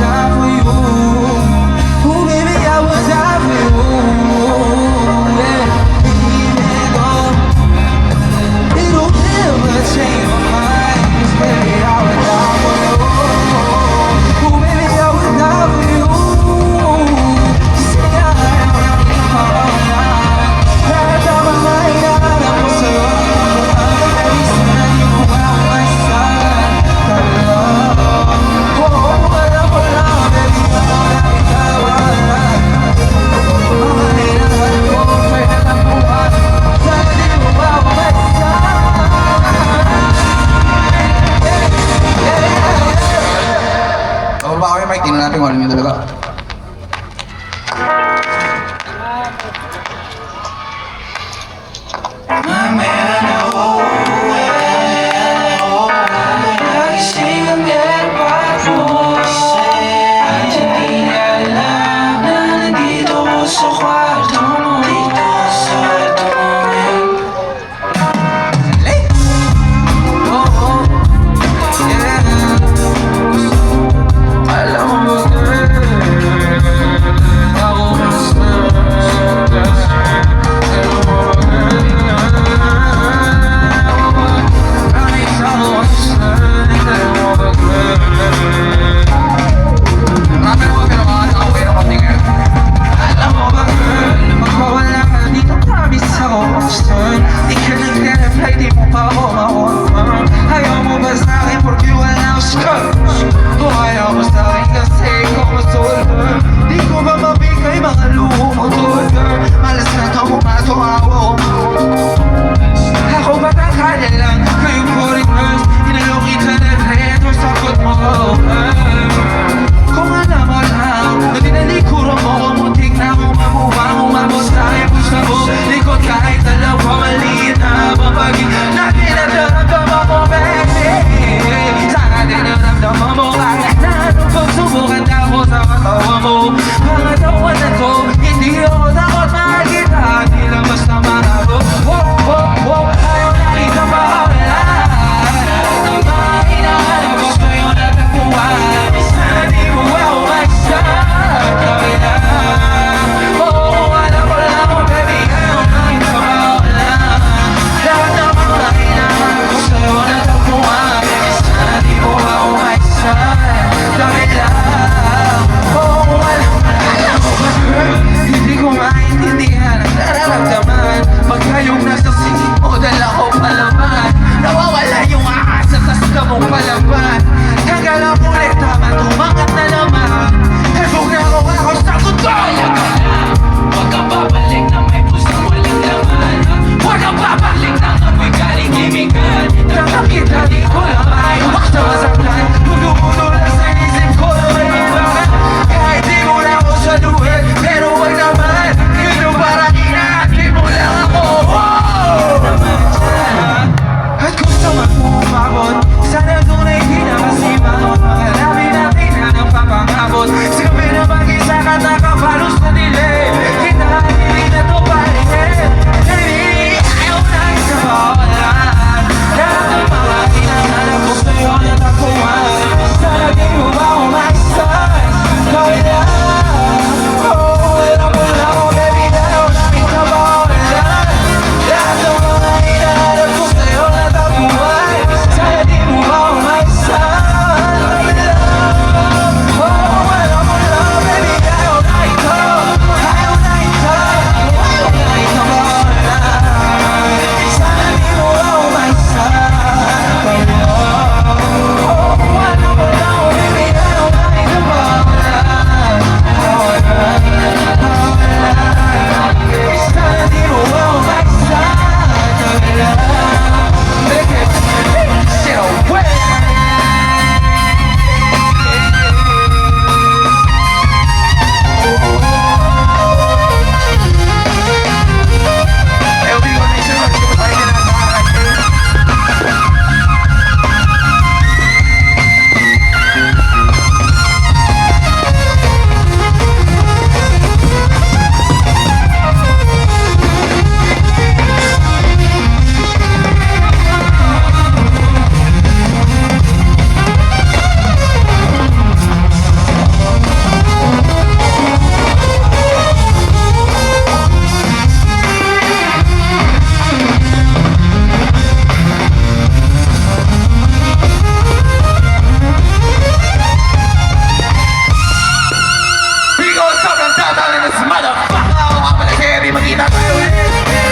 down in this motherfucker. Ako nga pala si Eddie, magkita tayo ulit.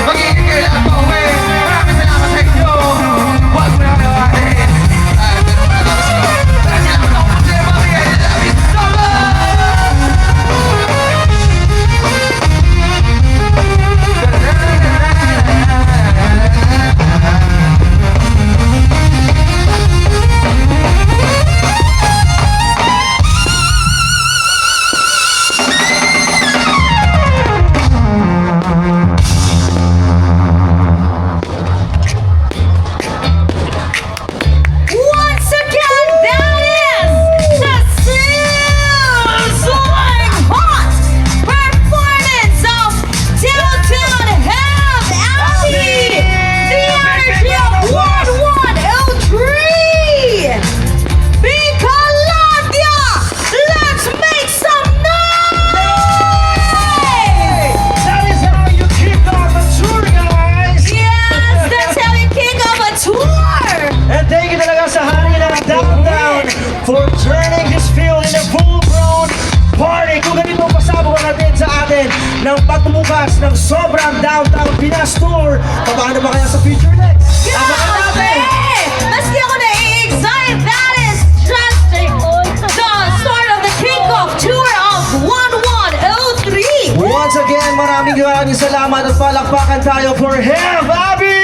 Mag-iinit kayo lahat pa uwi. Maraming salamat sa inyo. Huwag mo na nawarin. Pero matapos ko. Maraming salamat ako po sa'yo, mami. I love you so Once again, that is the sizzling hot performance of Downtown Have Abby, the energy of 1103. Bicolandia, let's make some noise! That is how you kick off a tour, guys! Yes, that's how we kick off a tour! And thank you talaga sa hari ng Downtown for turning this field in a full-blown party. Kung ganito pasabog natin sa atin ng pagbubukas ng sobrang Downtown Pinas Tour, paano ba kaya sa future next? Abangan natin! Maski ako na-excite, that is just the start of the kickoff tour of 1103! Once again, maraming salamat at palakpakan tayo for Have Abby!